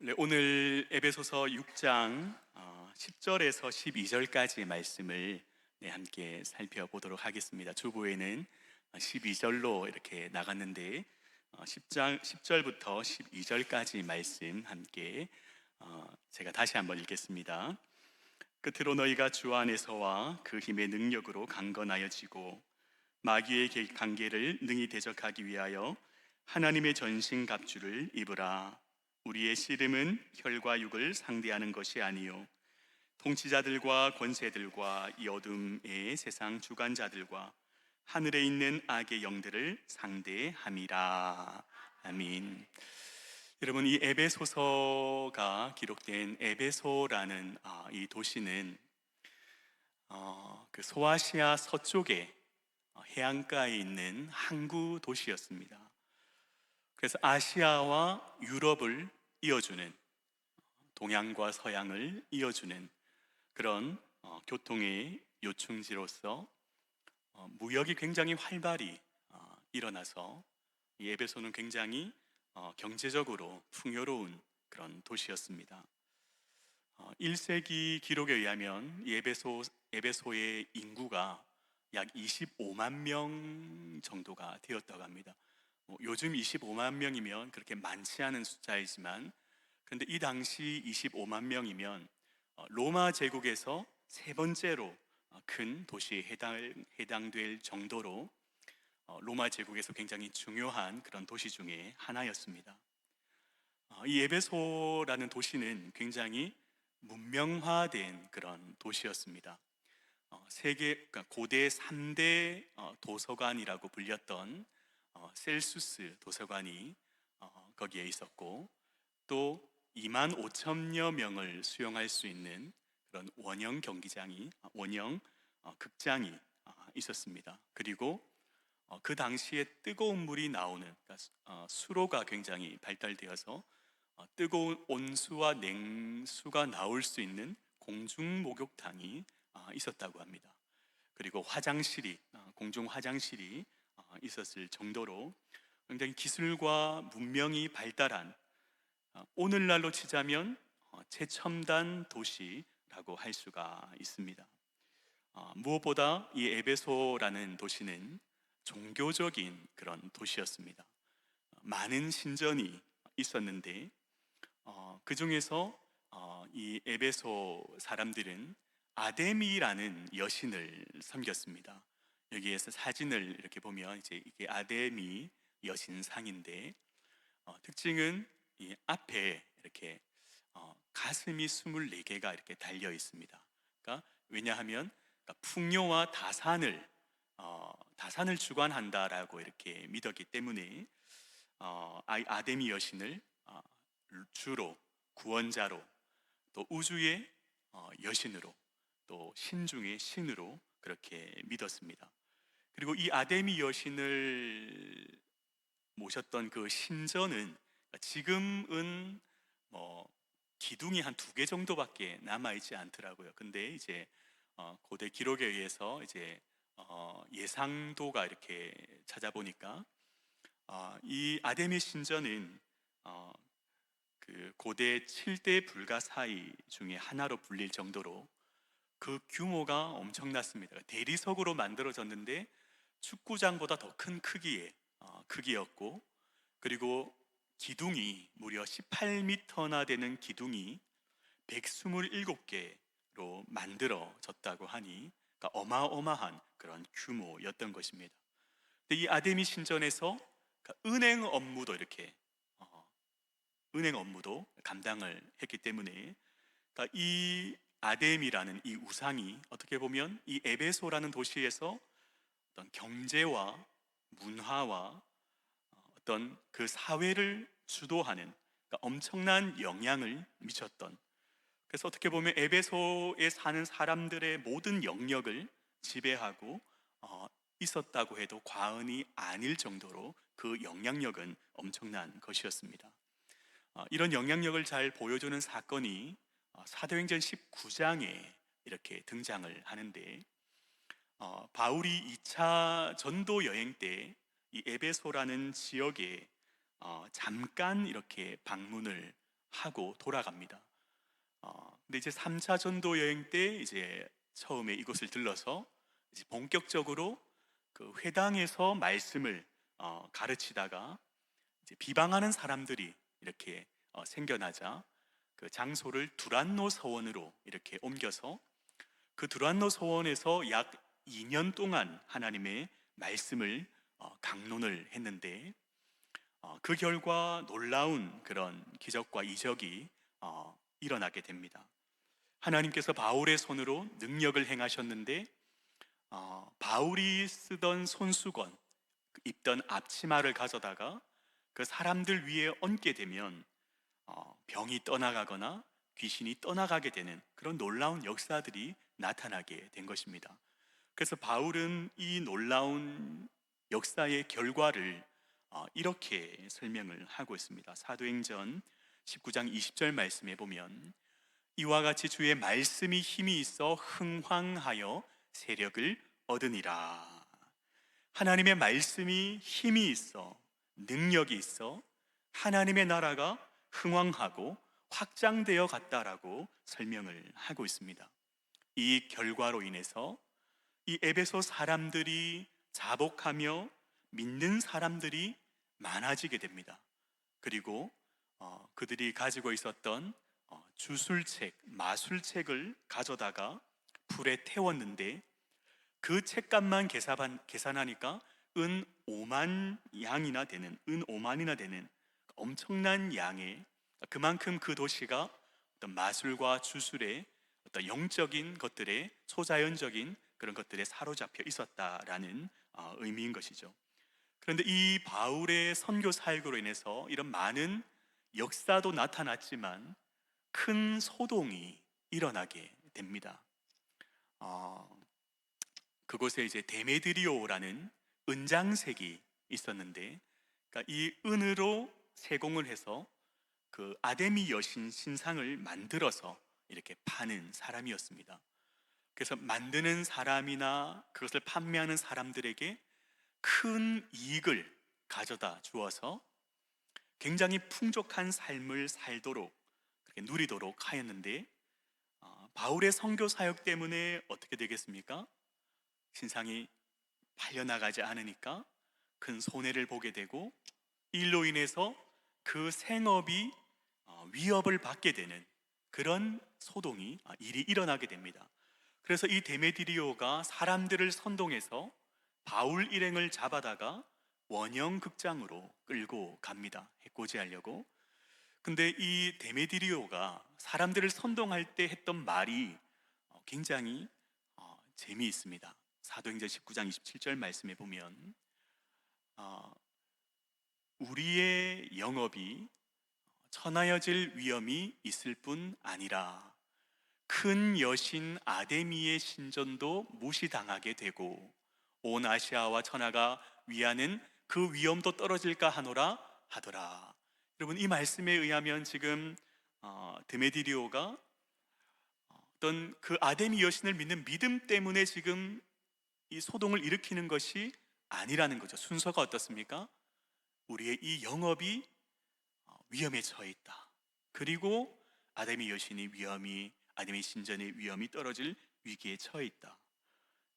네, 오늘 에베소서 6장 10절에서 12절까지 말씀을 함께 살펴보도록 하겠습니다. 주보에는 12절로 이렇게 나갔는데 10절부터 12절까지 말씀 함께 제가 다시 한번 읽겠습니다. 끝으로 너희가 주 안에서와 그 힘의 능력으로 강건하여지고 마귀의 관계를 능히 대적하기 위하여 하나님의 전신갑주를 입으라. 우리의 씨름은 혈과 육을 상대하는 것이 아니요 통치자들과 권세들과 이 어둠의 세상 주관자들과 하늘에 있는 악의 영들을 상대함이라. 아멘. 여러분, 이 에베소서가 기록된 에베소라는 이 도시는 그 소아시아 서쪽에 해안가에 있는 항구 도시였습니다. 그래서 아시아와 유럽을 이어주는, 동양과 서양을 이어주는 그런 교통의 요충지로서 무역이 굉장히 활발히 일어나서 이 에베소는 굉장히 경제적으로 풍요로운 그런 도시였습니다. 1세기 기록에 의하면 이 에베소의 인구가 약 25만 명 정도가 되었다고 합니다. 요즘 25만 명이면 그렇게 많지 않은 숫자이지만, 그런데 이 당시 25만 명이면 로마 제국에서 세 번째로 큰 도시에 해당될 정도로 로마 제국에서 굉장히 중요한 그런 도시 중에 하나였습니다. 이 에베소라는 도시는 굉장히 문명화된 그런 도시였습니다. 그러니까 고대 3대 도서관이라고 불렸던 셀수스 도서관이 거기에 있었고, 또 2만 5천여 명을 수용할 수 있는 그런 원형 극장이 있었습니다. 그리고 그 당시에 뜨거운 물이 나오는, 그러니까 수로가 굉장히 발달되어서 뜨거운 온수와 냉수가 나올 수 있는 공중 목욕탕이 있었다고 합니다. 그리고 공중 화장실이 있었을 정도로 굉장히 기술과 문명이 발달한, 오늘날로 치자면 최첨단 도시라고 할 수가 있습니다. 무엇보다 이 에베소라는 도시는 종교적인 그런 도시였습니다. 많은 신전이 있었는데 그 중에서 이 에베소 사람들은 아데미라는 여신을 섬겼습니다. 여기에서 사진을 이렇게 보면 이제 이게 아데미 여신상인데, 특징은 이 앞에 이렇게 가슴이 24개가 이렇게 달려 있습니다. 그러니까 왜냐하면 풍요와 다산을 주관한다라고 이렇게 믿었기 때문에 아데미 여신을 주로 구원자로, 또 우주의 여신으로, 또 신중의 신으로 그렇게 믿었습니다. 그리고 이 아데미 여신을 모셨던 그 신전은 지금은 뭐 기둥이 한 2개 정도밖에 남아 있지 않더라고요. 근데 이제 고대 기록에 의해서 이제 예상도가 이렇게 찾아보니까 이 아데미 신전은 그 고대 7대 불가사의 중에 하나로 불릴 정도로 그 규모가 엄청났습니다. 대리석으로 만들어졌는데 축구장보다 더 큰 크기였고, 그리고 기둥이 무려 18m나 되는 기둥이 127개로 만들어졌다고 하니, 그러니까 어마어마한 그런 규모였던 것입니다. 근데 이 아데미 신전에서 은행 업무도 감당을 했기 때문에, 그러니까 이 아뎀이라는 이 우상이 어떻게 보면 이 에베소라는 도시에서 어떤 경제와 문화와 어떤 그 사회를 주도하는, 그러니까 엄청난 영향을 미쳤던, 그래서 어떻게 보면 에베소에 사는 사람들의 모든 영역을 지배하고 있었다고 해도 과언이 아닐 정도로 그 영향력은 엄청난 것이었습니다. 이런 영향력을 잘 보여주는 사건이 사도행전 19장에 이렇게 등장을 하는데, 바울이 2차 전도 여행 때 이 에베소라는 지역에 잠깐 이렇게 방문을 하고 돌아갑니다. 근데 이제 3차 전도 여행 때 이제 처음에 이곳을 들러서 이제 본격적으로 그 회당에서 말씀을 가르치다가 이제 비방하는 사람들이 이렇게 생겨나자 그 장소를 두란노 서원으로 이렇게 옮겨서 그 두란노 서원에서 약 2년 동안 하나님의 말씀을 강론을 했는데 그 결과 놀라운 그런 기적과 이적이 일어나게 됩니다. 하나님께서 바울의 손으로 능력을 행하셨는데 바울이 쓰던 손수건, 입던 앞치마를 가져다가 그 사람들 위에 얹게 되면 병이 떠나가거나 귀신이 떠나가게 되는 그런 놀라운 역사들이 나타나게 된 것입니다. 그래서 바울은 이 놀라운 역사의 결과를 이렇게 설명을 하고 있습니다. 사도행전 19장 20절 말씀에 보면 이와 같이 주의 말씀이 힘이 있어 흥황하여 세력을 얻으니라. 하나님의 말씀이 힘이 있어 능력이 있어 하나님의 나라가 흥왕하고 확장되어 갔다라고 설명을 하고 있습니다. 이 결과로 인해서 이 에베소 사람들이 자복하며 믿는 사람들이 많아지게 됩니다. 그리고 그들이 가지고 있었던 주술책, 마술책을 가져다가 불에 태웠는데 그 책값만 계산하니까 은 5만 양이나 되는, 은 5만이나 되는 엄청난 양의, 그만큼 그 도시가 어떤 마술과 주술의 어떤 영적인 것들에, 초자연적인 그런 것들에 사로잡혀 있었다라는 의미인 것이죠. 그런데 이 바울의 선교 사역으로 인해서 이런 많은 역사도 나타났지만 큰 소동이 일어나게 됩니다. 그곳에 이제 데메드리오라는 은장색이 있었는데, 그러니까 이 은으로 세공을 해서 그 아데미 여신 신상을 만들어서 이렇게 파는 사람이었습니다. 그래서 만드는 사람이나 그것을 판매하는 사람들에게 큰 이익을 가져다 주어서 굉장히 풍족한 삶을 살도록, 그렇게 누리도록 하였는데 바울의 선교 사역 때문에 어떻게 되겠습니까? 신상이 팔려나가지 않으니까 큰 손해를 보게 되고, 일로 인해서 그 생업이 위협을 받게 되는 그런 소동이, 일이 일어나게 됩니다. 그래서 이 데메드리오가 사람들을 선동해서 바울 일행을 잡아다가 원형 극장으로 끌고 갑니다. 해코지하려고. 근데 이 데메드리오가 사람들을 선동할 때 했던 말이 굉장히 재미있습니다. 사도행전 19장 27절 말씀에 보면 우리의 영업이 천하여질 위험이 있을 뿐 아니라 큰 여신 아데미의 신전도 무시당하게 되고 온 아시아와 천하가 위하는 그 위험도 떨어질까 하노라 하더라. 여러분, 이 말씀에 의하면 지금 데메디리오가 어떤 그 아데미 여신을 믿는 믿음 때문에 지금 이 소동을 일으키는 것이 아니라는 거죠. 순서가 어떻습니까? 우리의 이 영업이 위험에 처해 있다. 그리고 아데미 여신이 아데미 신전의 위험이 떨어질 위기에 처해 있다.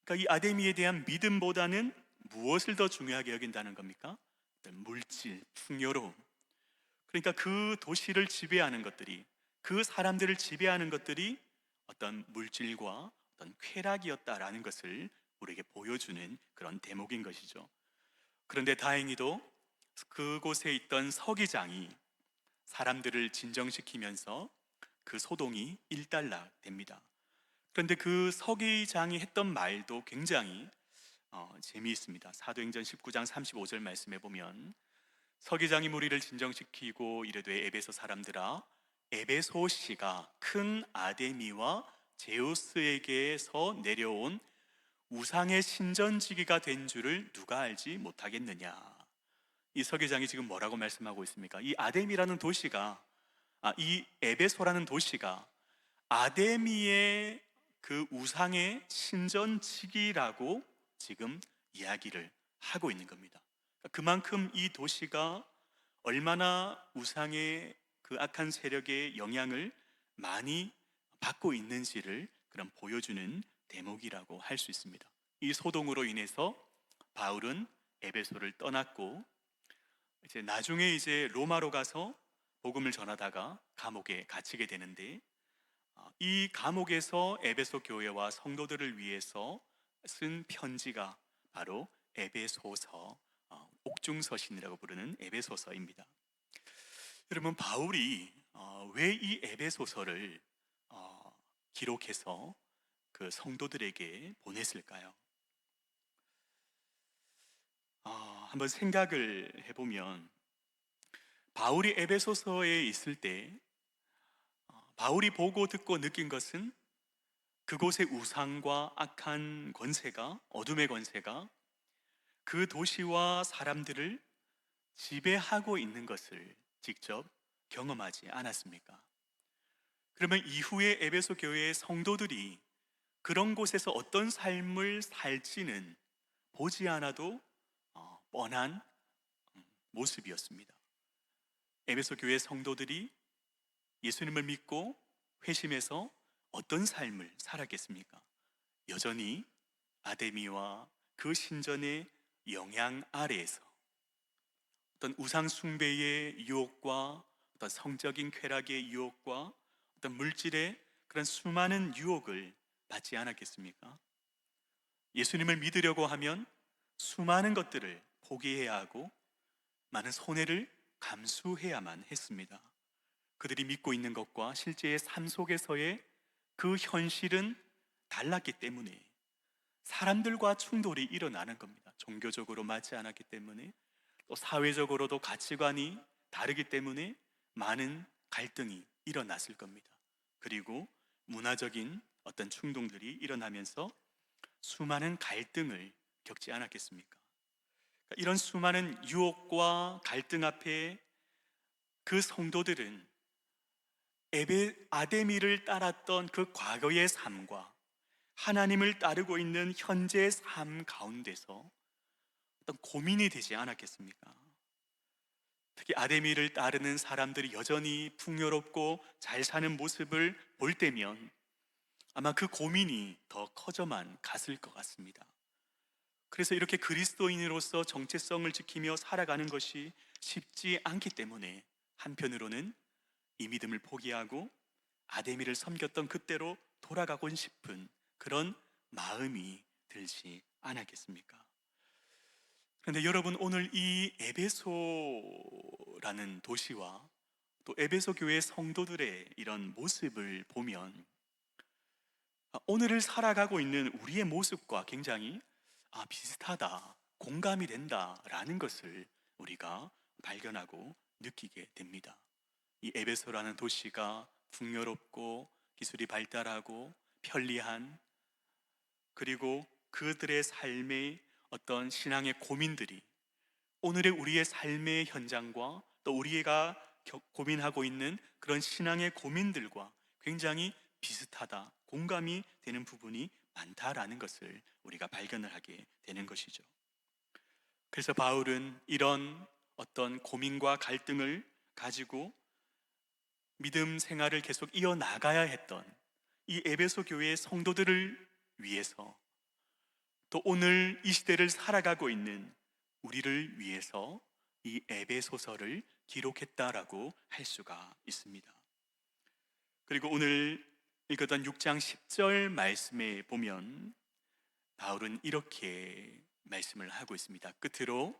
그러니까 이 아데미에 대한 믿음보다는 무엇을 더 중요하게 여긴다는 겁니까? 어떤 물질, 풍요로움. 그러니까 그 도시를 지배하는 것들이, 그 사람들을 지배하는 것들이 어떤 물질과 어떤 쾌락이었다라는 것을 우리에게 보여주는 그런 대목인 것이죠. 그런데 다행히도 그곳에 있던 서기장이 사람들을 진정시키면서 그 소동이 일단락됩니다. 그런데 그 서기장이 했던 말도 굉장히 재미있습니다. 사도행전 19장 35절 말씀에 보면 서기장이 무리를 진정시키고 이르되 에베소 사람들아, 에베소시가 큰 아데미와 제우스에게서 내려온 우상의 신전지기가 된 줄을 누가 알지 못하겠느냐. 이 서기장이 지금 뭐라고 말씀하고 있습니까? 이 아데미라는 도시가, 이 에베소라는 도시가 아데미의 그 우상의 신전지기라고 지금 이야기를 하고 있는 겁니다. 그만큼 이 도시가 얼마나 우상의 그 악한 세력의 영향을 많이 받고 있는지를 그런 보여주는 대목이라고 할 수 있습니다. 이 소동으로 인해서 바울은 에베소를 떠났고 이제 나중에 이제 로마로 가서 복음을 전하다가 감옥에 갇히게 되는데, 이 감옥에서 에베소 교회와 성도들을 위해서 쓴 편지가 바로 에베소서, 옥중서신이라고 부르는 에베소서입니다. 여러분, 바울이 왜 이 에베소서를 기록해서 그 성도들에게 보냈을까요? 한번 생각을 해보면, 바울이 에베소서에 있을 때 바울이 보고 듣고 느낀 것은 그곳의 우상과 악한 권세가, 어둠의 권세가 그 도시와 사람들을 지배하고 있는 것을 직접 경험하지 않았습니까? 그러면 이후에 에베소 교회의 성도들이 그런 곳에서 어떤 삶을 살지는 보지 않아도 뻔한 모습이었습니다. 에베소 교회 성도들이 예수님을 믿고 회심해서 어떤 삶을 살았겠습니까? 여전히 아데미와 그 신전의 영향 아래에서 어떤 우상 숭배의 유혹과 어떤 성적인 쾌락의 유혹과 어떤 물질의 그런 수많은 유혹을 받지 않았겠습니까? 예수님을 믿으려고 하면 수많은 것들을 포기해야 하고 많은 손해를 감수해야만 했습니다. 그들이 믿고 있는 것과 실제의 삶 속에서의 그 현실은 달랐기 때문에 사람들과 충돌이 일어나는 겁니다. 종교적으로 맞지 않았기 때문에, 또 사회적으로도 가치관이 다르기 때문에 많은 갈등이 일어났을 겁니다. 그리고 문화적인 어떤 충동들이 일어나면서 수많은 갈등을 겪지 않았겠습니까? 이런 수많은 유혹과 갈등 앞에 그 성도들은 아데미를 따랐던 그 과거의 삶과 하나님을 따르고 있는 현재의 삶 가운데서 어떤 고민이 되지 않았겠습니까? 특히 아데미를 따르는 사람들이 여전히 풍요롭고 잘 사는 모습을 볼 때면 아마 그 고민이 더 커져만 갔을 것 같습니다. 그래서 이렇게 그리스도인으로서 정체성을 지키며 살아가는 것이 쉽지 않기 때문에 한편으로는 이 믿음을 포기하고 아데미를 섬겼던 그때로 돌아가고 싶은 그런 마음이 들지 않았겠습니까? 그런데 여러분, 오늘 이 에베소라는 도시와 또 에베소 교회 성도들의 이런 모습을 보면 오늘을 살아가고 있는 우리의 모습과 굉장히 비슷하다, 공감이 된다라는 것을 우리가 발견하고 느끼게 됩니다. 이 에베소라는 도시가 풍요롭고 기술이 발달하고 편리한, 그리고 그들의 삶의 어떤 신앙의 고민들이 오늘의 우리의 삶의 현장과 또 우리가 고민하고 있는 그런 신앙의 고민들과 굉장히 비슷하다, 공감이 되는 부분이 많다라는 것을 우리가 발견을 하게 되는 것이죠. 그래서 바울은 이런 어떤 고민과 갈등을 가지고 믿음 생활을 계속 이어나가야 했던 이 에베소 교회의 성도들을 위해서, 또 오늘 이 시대를 살아가고 있는 우리를 위해서 이 에베소서를 기록했다라고 할 수가 있습니다. 그리고 오늘 읽었던 6장 10절 말씀에 보면 바울은 이렇게 말씀을 하고 있습니다. 끝으로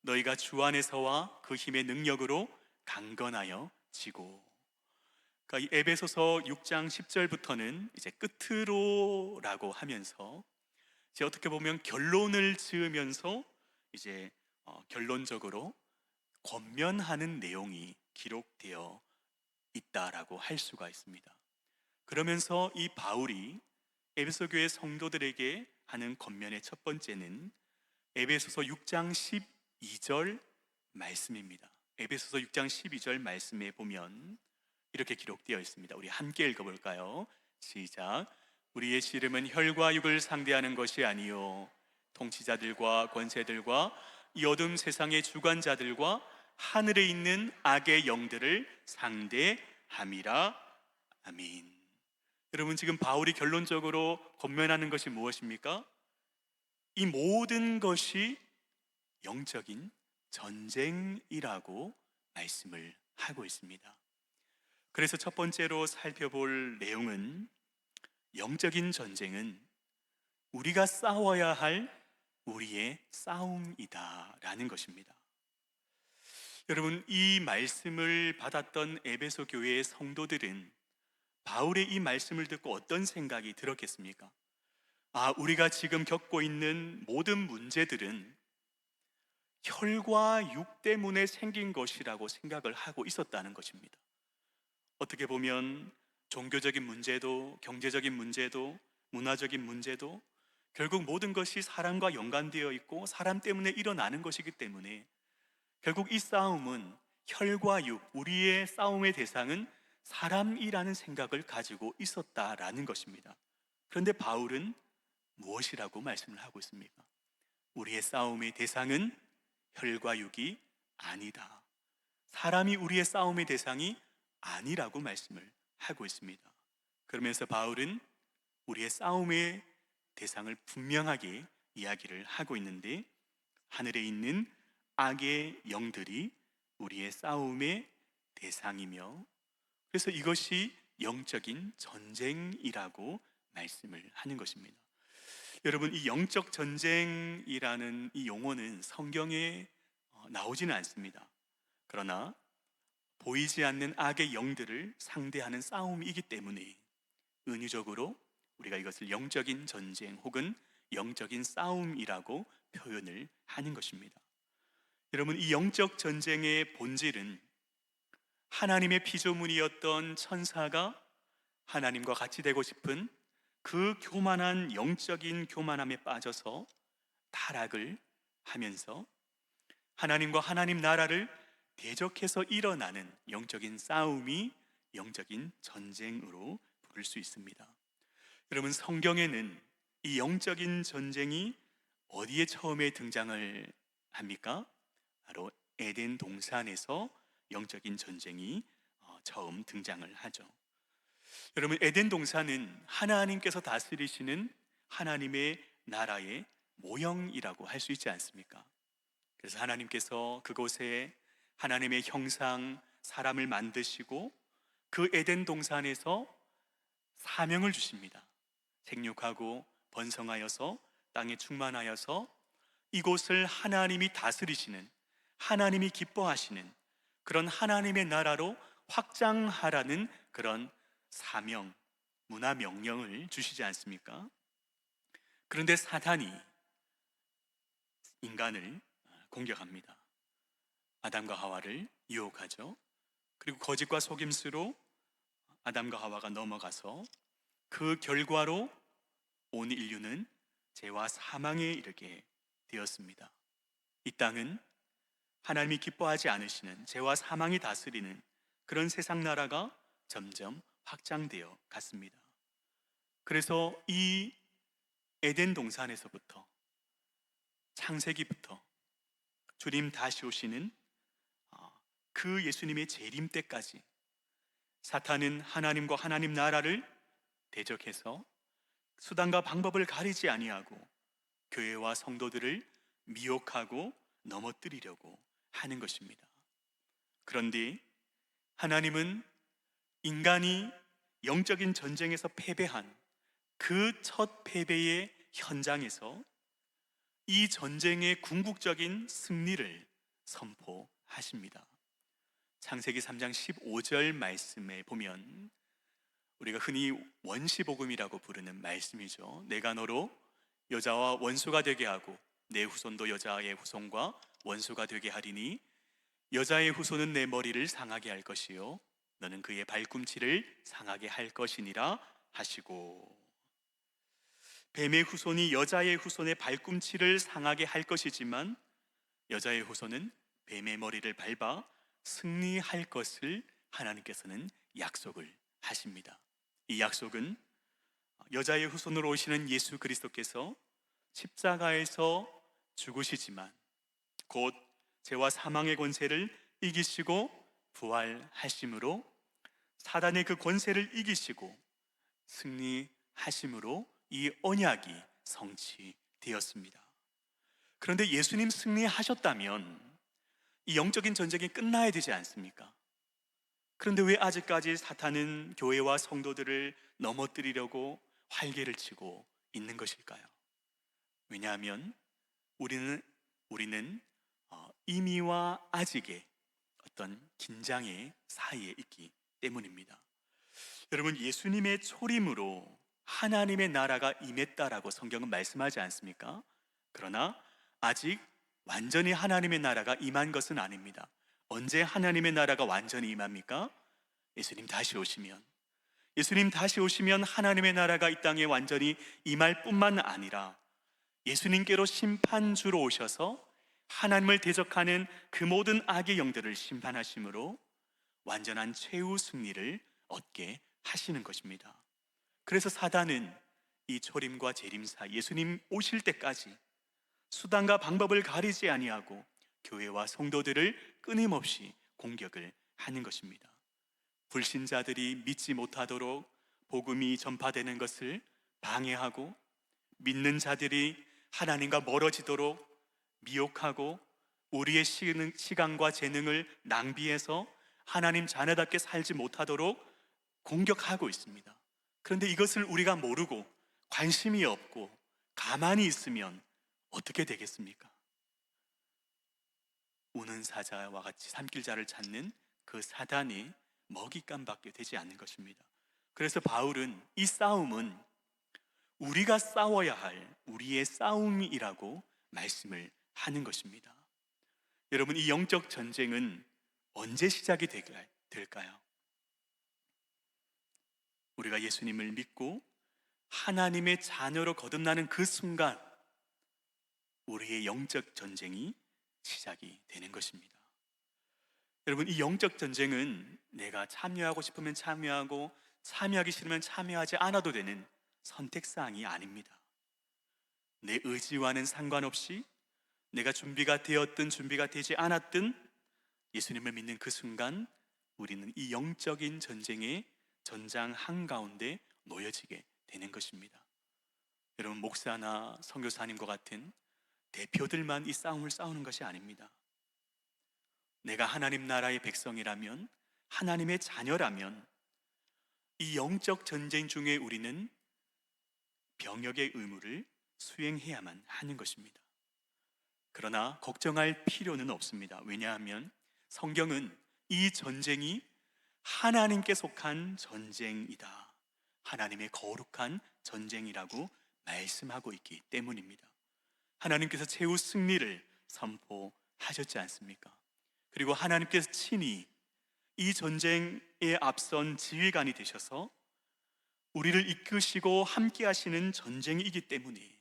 너희가 주 안에서와 그 힘의 능력으로 강건하여 지고. 그러니까 이 에베소서 6장 10절부터는 이제 끝으로라고 하면서 이제 어떻게 보면 결론을 지으면서 이제 결론적으로 권면하는 내용이 기록되어 있다라고 할 수가 있습니다. 그러면서 이 바울이 에베소 교회 성도들에게 하는 권면의 첫 번째는 에베소서 6장 12절 말씀입니다. 에베소서 6장 12절 말씀에 보면 이렇게 기록되어 있습니다. 우리 함께 읽어볼까요? 시작. 우리의 씨름은 혈과 육을 상대하는 것이 아니요 통치자들과 권세들과 이 어둠 세상의 주관자들과 하늘에 있는 악의 영들을 상대함이라. 아멘. 여러분, 지금 바울이 결론적으로 권면하는 것이 무엇입니까? 이 모든 것이 영적인 전쟁이라고 말씀을 하고 있습니다. 그래서 첫 번째로 살펴볼 내용은, 영적인 전쟁은 우리가 싸워야 할 우리의 싸움이다 라는 것입니다. 여러분, 이 말씀을 받았던 에베소 교회의 성도들은 바울의 이 말씀을 듣고 어떤 생각이 들었겠습니까? 우리가 지금 겪고 있는 모든 문제들은 혈과 육 때문에 생긴 것이라고 생각을 하고 있었다는 것입니다. 어떻게 보면 종교적인 문제도, 경제적인 문제도, 문화적인 문제도 결국 모든 것이 사람과 연관되어 있고 사람 때문에 일어나는 것이기 때문에 결국 이 싸움은 혈과 육, 우리의 싸움의 대상은 사람이라는 생각을 가지고 있었다라는 것입니다. 그런데 바울은 무엇이라고 말씀을 하고 있습니까? 우리의 싸움의 대상은 혈과 육이 아니다. 사람이 우리의 싸움의 대상이 아니라고 말씀을 하고 있습니다. 그러면서 바울은 우리의 싸움의 대상을 분명하게 이야기를 하고 있는데, 하늘에 있는 악의 영들이 우리의 싸움의 대상이며, 그래서 이것이 영적인 전쟁이라고 말씀을 하는 것입니다. 여러분, 이 영적 전쟁이라는 이 용어는 성경에 나오지는 않습니다. 그러나 보이지 않는 악의 영들을 상대하는 싸움이기 때문에 은유적으로 우리가 이것을 영적인 전쟁 혹은 영적인 싸움이라고 표현을 하는 것입니다. 여러분, 이 영적 전쟁의 본질은 하나님의 피조물이었던 천사가 하나님과 같이 되고 싶은 그 교만한 영적인 교만함에 빠져서 타락을 하면서 하나님과 하나님 나라를 대적해서 일어나는 영적인 싸움이 영적인 전쟁으로 부를 수 있습니다. 여러분, 성경에는 이 영적인 전쟁이 어디에 처음에 등장을 합니까? 바로 에덴 동산에서 영적인 전쟁이 처음 등장을 하죠. 여러분, 에덴 동산은 하나님께서 다스리시는 하나님의 나라의 모형이라고 할 수 있지 않습니까? 그래서 하나님께서 그곳에 하나님의 형상 사람을 만드시고 그 에덴 동산에서 사명을 주십니다. 생육하고 번성하여서 땅에 충만하여서 이곳을 하나님이 다스리시는, 하나님이 기뻐하시는 그런 하나님의 나라로 확장하라는 그런 사명, 문화 명령을 주시지 않습니까? 그런데 사탄이 인간을 공격합니다. 아담과 하와를 유혹하죠. 그리고 거짓과 속임수로 아담과 하와가 넘어가서 그 결과로 온 인류는 죄와 사망에 이르게 되었습니다. 이 땅은 하나님이 기뻐하지 않으시는 죄와 사망이 다스리는 그런 세상 나라가 점점 확장되어 갔습니다. 그래서 이 에덴 동산에서부터 창세기부터 주님 다시 오시는 그 예수님의 재림 때까지 사탄은 하나님과 하나님 나라를 대적해서 수단과 방법을 가리지 아니하고 교회와 성도들을 미혹하고 넘어뜨리려고 하는 것입니다. 그런데 하나님은 인간이 영적인 전쟁에서 패배한 그 첫 패배의 현장에서 이 전쟁의 궁극적인 승리를 선포하십니다. 창세기 3장 15절 말씀에 보면 우리가 흔히 원시복음이라고 부르는 말씀이죠. 내가 너로 여자와 원수가 되게 하고 내 후손도 여자의 후손과 원수가 되게 하리니 여자의 후손은 내 머리를 상하게 할 것이요 너는 그의 발꿈치를 상하게 할 것이니라 하시고, 뱀의 후손이 여자의 후손의 발꿈치를 상하게 할 것이지만 여자의 후손은 뱀의 머리를 밟아 승리할 것을 하나님께서는 약속을 하십니다. 이 약속은 여자의 후손으로 오시는 예수 그리스도께서 십자가에서 죽으시지만 곧 죄와 사망의 권세를 이기시고 부활하심으로 사단의 그 권세를 이기시고 승리하심으로 이 언약이 성취되었습니다. 그런데 예수님 승리하셨다면 이 영적인 전쟁이 끝나야 되지 않습니까? 그런데 왜 아직까지 사탄은 교회와 성도들을 넘어뜨리려고 활개를 치고 있는 것일까요? 왜냐하면 우리는 이미와 아직의 어떤 긴장의 사이에 있기 때문입니다. 여러분, 예수님의 초림으로 하나님의 나라가 임했다라고 성경은 말씀하지 않습니까? 그러나 아직 완전히 하나님의 나라가 임한 것은 아닙니다. 언제 하나님의 나라가 완전히 임합니까? 예수님 다시 오시면. 예수님 다시 오시면 하나님의 나라가 이 땅에 완전히 임할 뿐만 아니라 예수님께로 심판주로 오셔서 하나님을 대적하는 그 모든 악의 영들을 심판하심으로 완전한 최후 승리를 얻게 하시는 것입니다. 그래서 사단은 이 초림과 재림 사이 예수님 오실 때까지 수단과 방법을 가리지 아니하고 교회와 성도들을 끊임없이 공격을 하는 것입니다. 불신자들이 믿지 못하도록 복음이 전파되는 것을 방해하고, 믿는 자들이 하나님과 멀어지도록 미혹하고, 우리의 시간과 재능을 낭비해서 하나님 자녀답게 살지 못하도록 공격하고 있습니다. 그런데 이것을 우리가 모르고 관심이 없고 가만히 있으면 어떻게 되겠습니까? 우는 사자와 같이 산길자를 찾는 그 사단이 먹잇감밖에 되지 않는 것입니다. 그래서 바울은 이 싸움은 우리가 싸워야 할 우리의 싸움이라고 말씀을 하는 것입니다. 여러분, 이 영적 전쟁은 언제 시작이 될까요? 우리가 예수님을 믿고 하나님의 자녀로 거듭나는 그 순간 우리의 영적 전쟁이 시작이 되는 것입니다. 여러분, 이 영적 전쟁은 내가 참여하고 싶으면 참여하고 참여하기 싫으면 참여하지 않아도 되는 선택사항이 아닙니다. 내 의지와는 상관없이 내가 준비가 되었든 준비가 되지 않았든 예수님을 믿는 그 순간 우리는 이 영적인 전쟁의 전장 한가운데 놓여지게 되는 것입니다. 여러분, 목사나 선교사님과 같은 대표들만 이 싸움을 싸우는 것이 아닙니다. 내가 하나님 나라의 백성이라면, 하나님의 자녀라면 이 영적 전쟁 중에 우리는 병역의 의무를 수행해야만 하는 것입니다. 그러나 걱정할 필요는 없습니다. 왜냐하면 성경은 이 전쟁이 하나님께 속한 전쟁이다, 하나님의 거룩한 전쟁이라고 말씀하고 있기 때문입니다. 하나님께서 최후 승리를 선포하셨지 않습니까? 그리고 하나님께서 친히 이 전쟁에 앞선 지휘관이 되셔서 우리를 이끄시고 함께 하시는 전쟁이기 때문에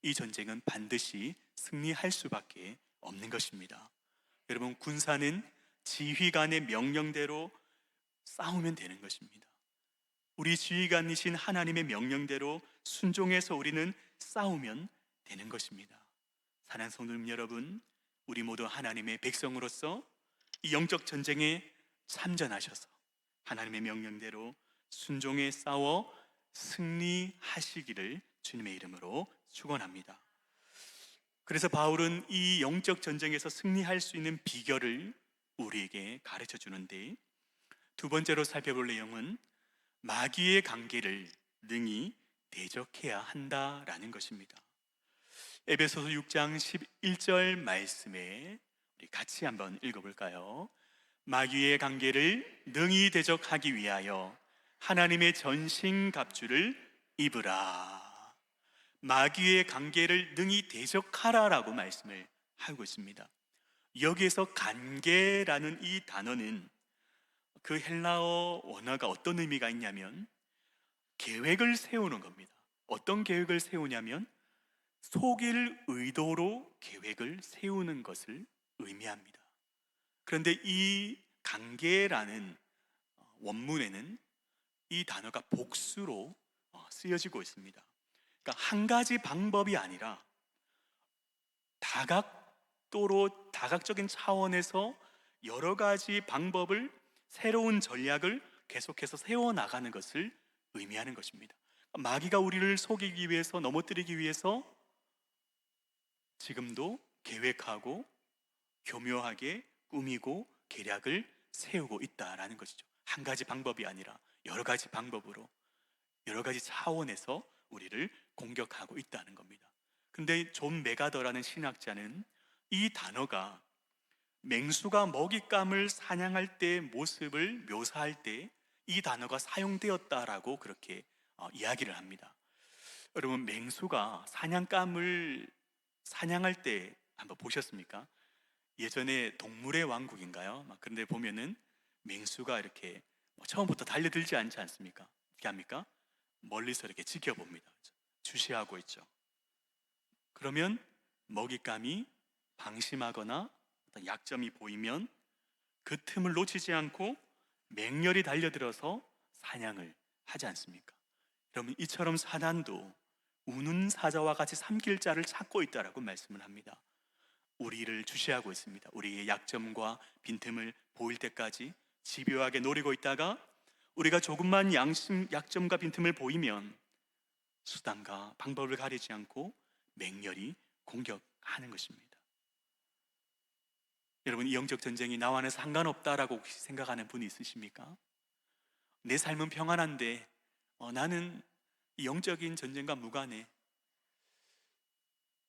이 전쟁은 반드시 승리할 수밖에 없는 것입니다. 여러분, 군사는 지휘관의 명령대로 싸우면 되는 것입니다. 우리 지휘관이신 하나님의 명령대로 순종해서 우리는 싸우면 되는 것입니다. 사랑하는 성도님 여러분, 우리 모두 하나님의 백성으로서 이 영적 전쟁에 참전하셔서 하나님의 명령대로 순종해 싸워 승리하시기를 주님의 이름으로 축원합니다. 그래서 바울은 이 영적 전쟁에서 승리할 수 있는 비결을 우리에게 가르쳐 주는데, 두 번째로 살펴볼 내용은 마귀의 관계를 능히 대적해야 한다라는 것입니다. 에베소서 6장 11절 말씀에 우리 같이 한번 읽어볼까요? 마귀의 관계를 능히 대적하기 위하여 하나님의 전신갑주를 입으라. 마귀의 관계를 능히 대적하라라고 말씀을 하고 있습니다. 여기에서 관계라는 이 단어는 그 헬라어 원어가 어떤 의미가 있냐면 계획을 세우는 겁니다. 어떤 계획을 세우냐면 속일 의도로 계획을 세우는 것을 의미합니다. 그런데 이 관계라는 원문에는 이 단어가 복수로 쓰여지고 있습니다. 그러니까 한 가지 방법이 아니라 다각도로 다각적인 차원에서 여러 가지 방법을, 새로운 전략을 계속해서 세워나가는 것을 의미하는 것입니다. 마귀가 우리를 속이기 위해서, 넘어뜨리기 위해서 지금도 계획하고 교묘하게 꾸미고 계략을 세우고 있다라는 것이죠. 한 가지 방법이 아니라 여러 가지 방법으로, 여러 가지 차원에서 우리를 공격하고 있다는 겁니다. 근데 존 메가더라는 신학자는 이 단어가 맹수가 먹잇감을 사냥할 때의 모습을 묘사할 때 이 단어가 사용되었다라고 그렇게 이야기를 합니다. 여러분, 맹수가 사냥감을 사냥할 때 한번 보셨습니까? 예전에 동물의 왕국인가요? 그런데 보면은 맹수가 이렇게 처음부터 달려들지 않지 않습니까? 어떻게 합니까? 멀리서 이렇게 지켜봅니다. 주시하고 있죠. 그러면 먹잇감이 방심하거나 어떤 약점이 보이면 그 틈을 놓치지 않고 맹렬히 달려들어서 사냥을 하지 않습니까? 여러분, 이처럼 사단도 우는 사자와 같이 삼킬 자를 찾고 있다라고 말씀을 합니다. 우리를 주시하고 있습니다. 우리의 약점과 빈틈을 보일 때까지 집요하게 노리고 있다가 우리가 조금만 약점과 빈틈을 보이면 수단과 방법을 가리지 않고 맹렬히 공격하는 것입니다. 여러분, 이 영적 전쟁이 나와는 상관없다라고 혹시 생각하는 분이 있으십니까? 내 삶은 평안한데 나는 이 영적인 전쟁과 무관해.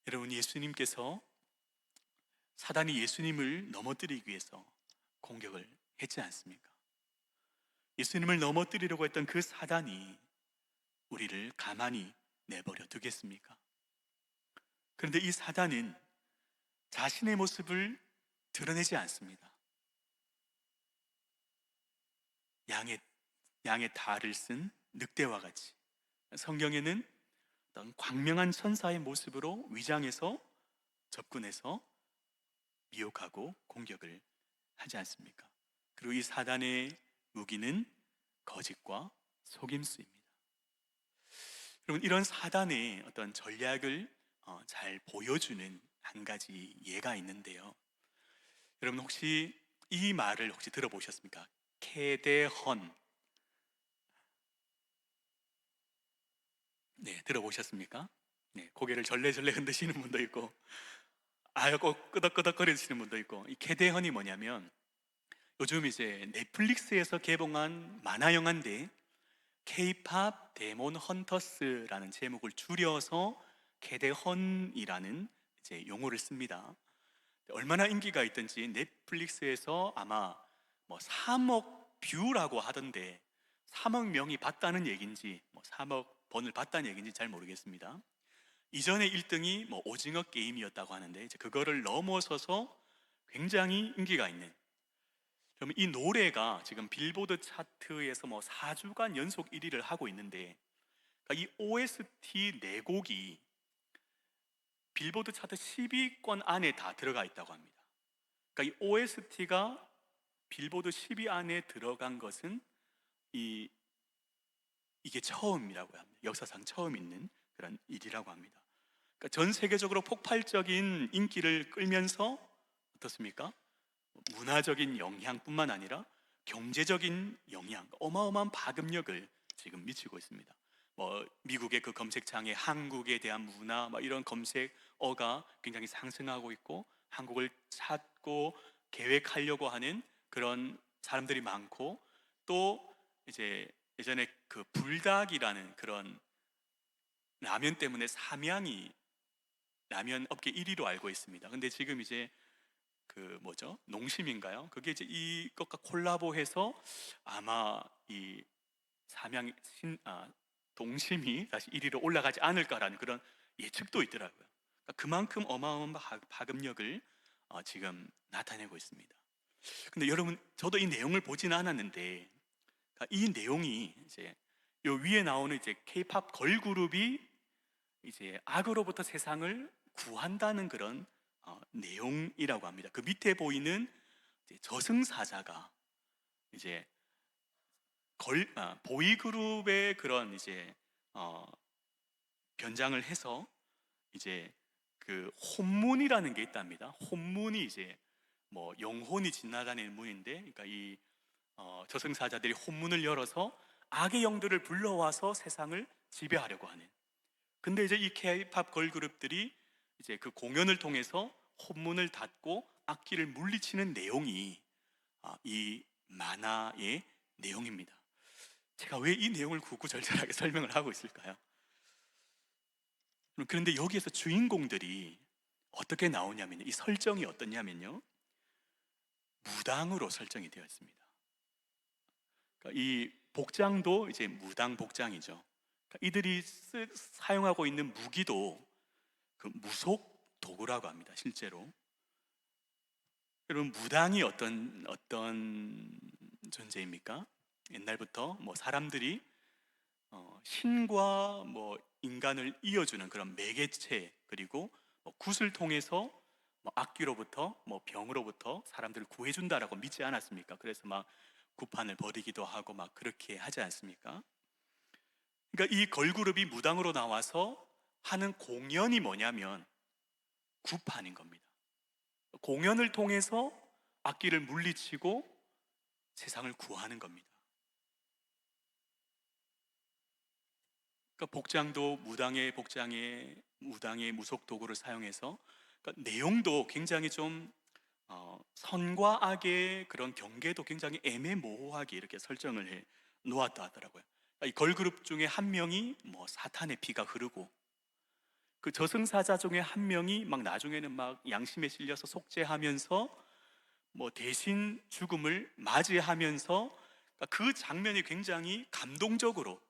여러분, 예수님께서 사단이 예수님을 넘어뜨리기 위해서 공격을 했지 않습니까? 예수님을 넘어뜨리려고 했던 그 사단이 우리를 가만히 내버려 두겠습니까? 그런데 이 사단은 자신의 모습을 드러내지 않습니다. 양의 달을 쓴 늑대와 같이 성경에는 어떤 광명한 천사의 모습으로 위장해서 접근해서 미혹하고 공격을 하지 않습니까? 그리고 이 사단의 무기는 거짓과 속임수입니다. 여러분, 이런 사단의 어떤 전략을 잘 보여주는 한 가지 예가 있는데요. 여러분, 혹시 이 말을 혹시 들어보셨습니까? 케데헌. 네, 들어보셨습니까? 네, 고개를 절레절레 흔드시는 분도 있고 꼭 끄덕끄덕거리시는 분도 있고. 이 케데헌이 뭐냐면 요즘 이제 넷플릭스에서 개봉한 만화 영화인데 K-팝 데몬 헌터스라는 제목을 줄여서 케데헌이라는 이제 용어를 씁니다. 얼마나 인기가 있던지 넷플릭스에서 아마 3억 뷰라고 하던데 3억 명이 봤다는 얘기인지 3억 번을 봤다는 얘기인지 잘 모르겠습니다. 이전에 1등이 오징어 게임이었다고 하는데 이제 그거를 넘어서서 굉장히 인기가 있는. 그러면 이 노래가 지금 빌보드 차트에서 4주간 연속 1위를 하고 있는데, 그러니까 이 OST 4곡이 빌보드 차트 10위권 안에 다 들어가 있다고 합니다. 그러니까 이 OST가 빌보드 10위 안에 들어간 것은 이게 처음이라고 합니다. 역사상 처음 있는 그런 일이라고 합니다. 그러니까 전 세계적으로 폭발적인 인기를 끌면서 어떻습니까? 문화적인 영향뿐만 아니라 경제적인 영향, 어마어마한 파급력을 지금 미치고 있습니다. 미국의 그 검색창에 한국에 대한 문화 이런 검색어가 굉장히 상승하고 있고, 한국을 찾고 계획하려고 하는 그런 사람들이 많고, 또 이제 예전에 그 불닭이라는 그런 라면 때문에 삼양이 라면 업계 1위로 알고 있습니다. 근데 지금 이제 그 농심인가요? 그게 이제 이것과 콜라보해서 아마 이 삼양 동심이 다시 1위로 올라가지 않을까라는 그런 예측도 있더라고요. 그러니까 그만큼 어마어마한 파급력을 지금 나타내고 있습니다. 근데 여러분, 저도 이 내용을 보지는 않았는데, 그러니까 이 내용이 이제 요 위에 나오는 이제 K-팝 걸그룹이 이제 악으로부터 세상을 구한다는 그런 내용이라고 합니다. 그 밑에 보이는 이제 저승사자가 이제 보이그룹의 그런 이제 변장을 해서 이제 그 혼문이라는 게 있답니다. 혼문이 이제 뭐 영혼이 지나다니는 문인데, 그러니까 이 저승사자들이 혼문을 열어서 악의 영들을 불러와서 세상을 지배하려고 하는. 근데 이제 이 K-팝 걸그룹들이 이제 그 공연을 통해서 혼문을 닫고 악기를 물리치는 내용이 이 만화의 내용입니다. 제가 왜 이 내용을 구구절절하게 설명을 하고 있을까요? 그런데 여기에서 주인공들이 어떻게 나오냐면요, 이 설정이 어떠냐면요, 무당으로 설정이 되어 있습니다. 그러니까 이 복장도 이제 무당 복장이죠. 그러니까 이들이 사용하고 있는 무기도 그 무속 도구라고 합니다, 실제로. 여러분, 무당이 어떤 존재입니까? 옛날부터 뭐 사람들이 신과 뭐 인간을 이어주는 그런 매개체, 그리고 뭐 굿을 통해서 뭐 악귀로부터 뭐 병으로부터 사람들을 구해준다라고 믿지 않았습니까? 그래서 막 구판을 벌이기도 하고 막 그렇게 하지 않습니까? 그러니까 이 걸그룹이 무당으로 나와서 하는 공연이 뭐냐면 구판인 겁니다. 공연을 통해서 악기를 물리치고 세상을 구하는 겁니다. 그러니까 복장도 무당의 복장에 무당의 무속 도구를 사용해서, 그러니까 내용도 굉장히 좀 선과 악의 그런 경계도 굉장히 애매모호하게 이렇게 설정을 해 놓았다 하더라고요. 그러니까 이 걸그룹 중에 한 명이 뭐 사탄의 피가 흐르고, 그 저승사자 중에 한 명이 막 나중에는 막 양심에 실려서 속죄하면서 뭐 대신 죽음을 맞이하면서, 그러니까 그 장면이 굉장히 감동적으로,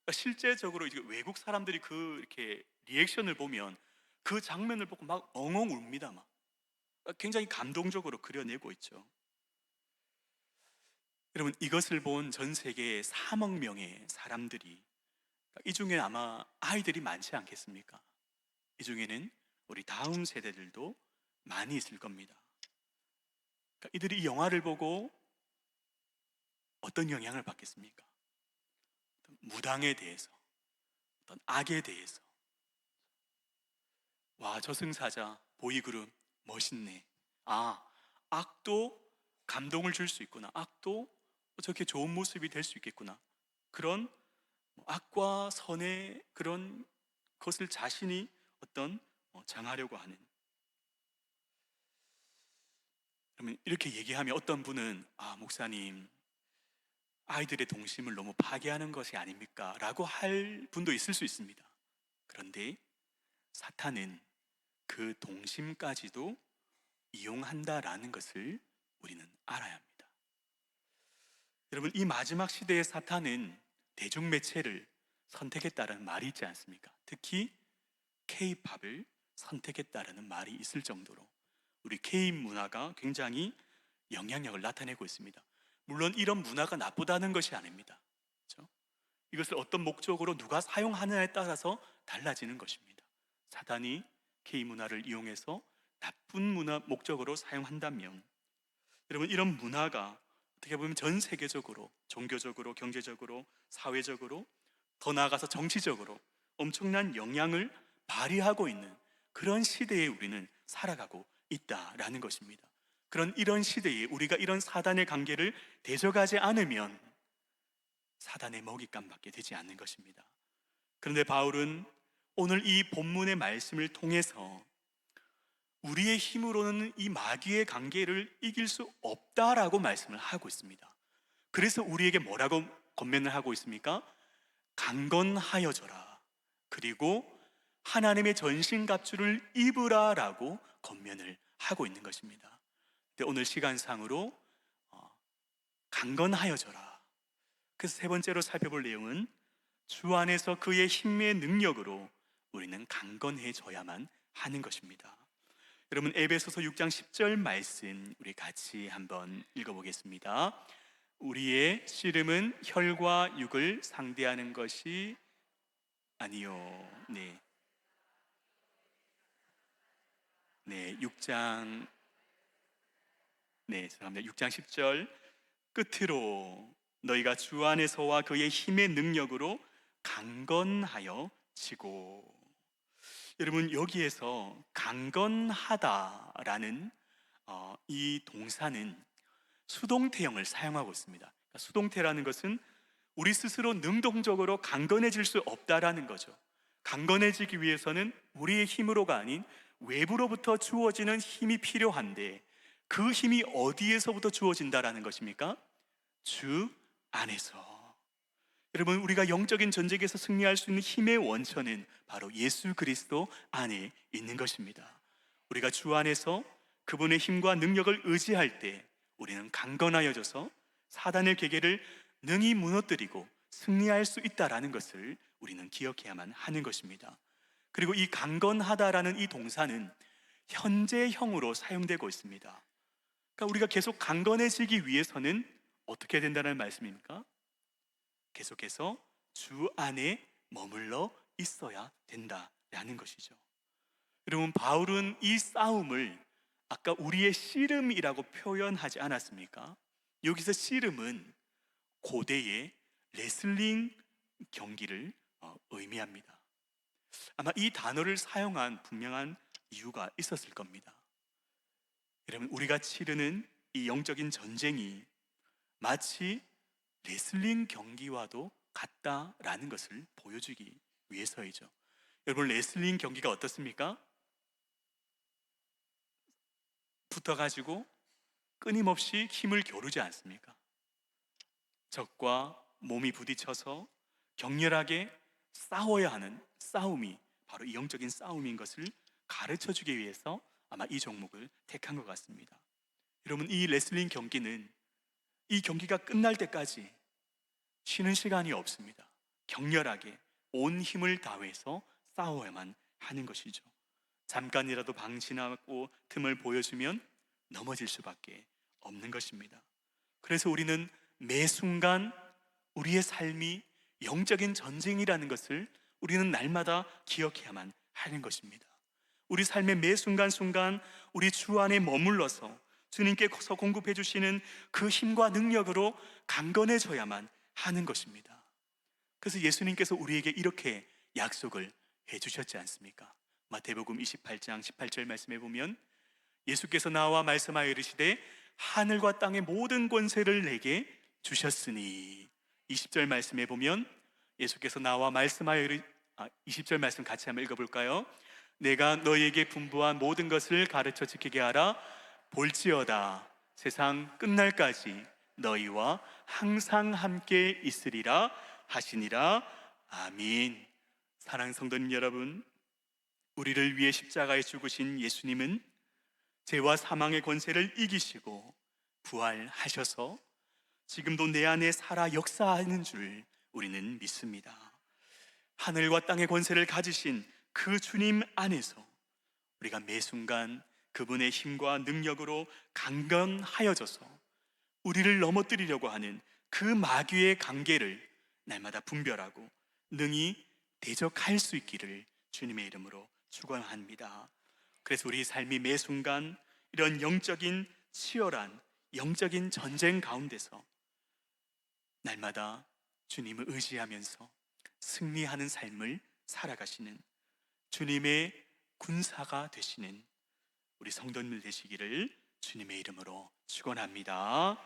그러니까 실제적으로 이제 외국 사람들이 그 이렇게 리액션을 보면 그 장면을 보고 막 엉엉 웁니다. 막 굉장히 감동적으로 그려내고 있죠. 여러분, 이것을 본 전 세계의 3억 명의 사람들이, 이 중에 아마 아이들이 많지 않겠습니까? 이 중에는 우리 다음 세대들도 많이 있을 겁니다. 그러니까 이들이 이 영화를 보고 어떤 영향을 받겠습니까? 어떤 무당에 대해서, 어떤 악에 대해서, 와, 저승사자 보이그룹 멋있네. 아, 악도 감동을 줄 수 있구나. 악도 저렇게 좋은 모습이 될 수 있겠구나. 그런 악과 선의 그런 것을 자신이 어떤 장하려고 하는. 그러면 이렇게 얘기하면 어떤 분은 목사님, 아이들의 동심을 너무 파괴하는 것이 아닙니까? 라고 할 분도 있을 수 있습니다. 그런데 사탄은 그 동심까지도 이용한다라는 것을 우리는 알아야 합니다. 여러분, 이 마지막 시대의 사탄은 대중매체를 선택했다는 말이 있지 않습니까? 특히 K-팝을 선택했다라는 말이 있을 정도로 우리 K 문화가 굉장히 영향력을 나타내고 있습니다. 물론 이런 문화가 나쁘다는 것이 아닙니다. 그렇죠? 이것을 어떤 목적으로 누가 사용하느냐에 따라서 달라지는 것입니다. 사단이 K 문화를 이용해서 나쁜 문화 목적으로 사용한다면, 여러분, 이런 문화가 어떻게 보면 전 세계적으로 종교적으로, 경제적으로, 사회적으로, 더 나아가서 정치적으로 엄청난 영향을 발휘하고 있는 그런 시대에 우리는 살아가고 있다라는 것입니다. 그런 이런 시대에 우리가 이런 사단의 관계를 대적하지 않으면 사단의 먹잇감밖에 되지 않는 것입니다. 그런데 바울은 오늘 이 본문의 말씀을 통해서 우리의 힘으로는 이 마귀의 관계를 이길 수 없다라고 말씀을 하고 있습니다. 그래서 우리에게 뭐라고 권면을 하고 있습니까? 강건하여져라, 그리고 하나님의 전신갑주를 입으라라고 권면을 하고 있는 것입니다. 근데 오늘 시간상으로 강건하여져라, 그래서 세 번째로 살펴볼 내용은 주 안에서 그의 힘의 능력으로 우리는 강건해져야만 하는 것입니다. 여러분, 에베소서 6장 10절 말씀 우리 같이 한번 읽어보겠습니다. 우리의 씨름은 혈과 육을 상대하는 것이 아니요. 네. 네, 6장, 네, 죄송합니다. 6장 10절 끝으로 너희가 주 안에서와 그의 힘의 능력으로 강건하여 지고. 여러분, 여기에서 강건하다라는 이 동사는 수동태형을 사용하고 있습니다. 그러니까 수동태라는 것은 우리 스스로 능동적으로 강건해질 수 없다라는 거죠. 강건해지기 위해서는 우리의 힘으로가 아닌 외부로부터 주어지는 힘이 필요한데, 그 힘이 어디에서부터 주어진다라는 것입니까? 주 안에서. 여러분, 우리가 영적인 전쟁에서 승리할 수 있는 힘의 원천은 바로 예수 그리스도 안에 있는 것입니다. 우리가 주 안에서 그분의 힘과 능력을 의지할 때 우리는 강건하여져서 사단의 계계를 능히 무너뜨리고 승리할 수 있다라는 것을 우리는 기억해야만 하는 것입니다. 그리고 이 강건하다라는 이 동사는 현재형으로 사용되고 있습니다. 그러니까 우리가 계속 강건해지기 위해서는 어떻게 된다는 말씀입니까? 계속해서 주 안에 머물러 있어야 된다라는 것이죠. 여러분, 바울은 이 싸움을 아까 우리의 씨름이라고 표현하지 않았습니까? 여기서 씨름은 고대의 레슬링 경기를 의미합니다. 아마 이 단어를 사용한 분명한 이유가 있었을 겁니다. 여러분, 우리가 치르는 이 영적인 전쟁이 마치 레슬링 경기와도 같다라는 것을 보여주기 위해서이죠. 여러분, 레슬링 경기가 어떻습니까? 붙어가지고 끊임없이 힘을 겨루지 않습니까? 적과 몸이 부딪혀서 격렬하게 싸워야 하는 싸움이 바로 이 영적인 싸움인 것을 가르쳐 주기 위해서 아마 이 종목을 택한 것 같습니다. 여러분, 이 레슬링 경기는 이 경기가 끝날 때까지 쉬는 시간이 없습니다. 격렬하게 온 힘을 다해서 싸워야만 하는 것이죠. 잠깐이라도 방심하고 틈을 보여주면 넘어질 수밖에 없는 것입니다. 그래서 우리는 매 순간 우리의 삶이 영적인 전쟁이라는 것을 우리는 날마다 기억해야만 하는 것입니다. 우리 삶의 매 순간순간 우리 주 안에 머물러서 주님께서 공급해 주시는 그 힘과 능력으로 강건해져야만 하는 것입니다. 그래서 예수님께서 우리에게 이렇게 약속을 해주셨지 않습니까? 마태복음 28장 18절 말씀해 보면 예수께서 나와 말씀하여 이르시되 하늘과 땅의 모든 권세를 내게 주셨으니, 20절 말씀해 보면 예수께서 나와 말씀하여 20절 말씀 같이 한번 읽어볼까요? 내가 너희에게 분부한 모든 것을 가르쳐 지키게 하라. 볼지어다 세상 끝날까지 너희와 항상 함께 있으리라 하시니라. 아멘. 사랑하는 성도님 여러분, 우리를 위해 십자가에 죽으신 예수님은 죄와 사망의 권세를 이기시고 부활하셔서 지금도 내 안에 살아 역사하는 줄 우리는 믿습니다. 하늘과 땅의 권세를 가지신 그 주님 안에서 우리가 매 순간 그분의 힘과 능력으로 강건하여져서 우리를 넘어뜨리려고 하는 그 마귀의 관계를 날마다 분별하고 능히 대적할 수 있기를 주님의 이름으로 축원합니다. 그래서 우리 삶이 매 순간 이런 영적인 치열한 영적인 전쟁 가운데서 날마다 주님을 의지하면서 승리하는 삶을 살아가시는 주님의 군사가 되시는 우리 성도님들 되시기를 주님의 이름으로 축원합니다.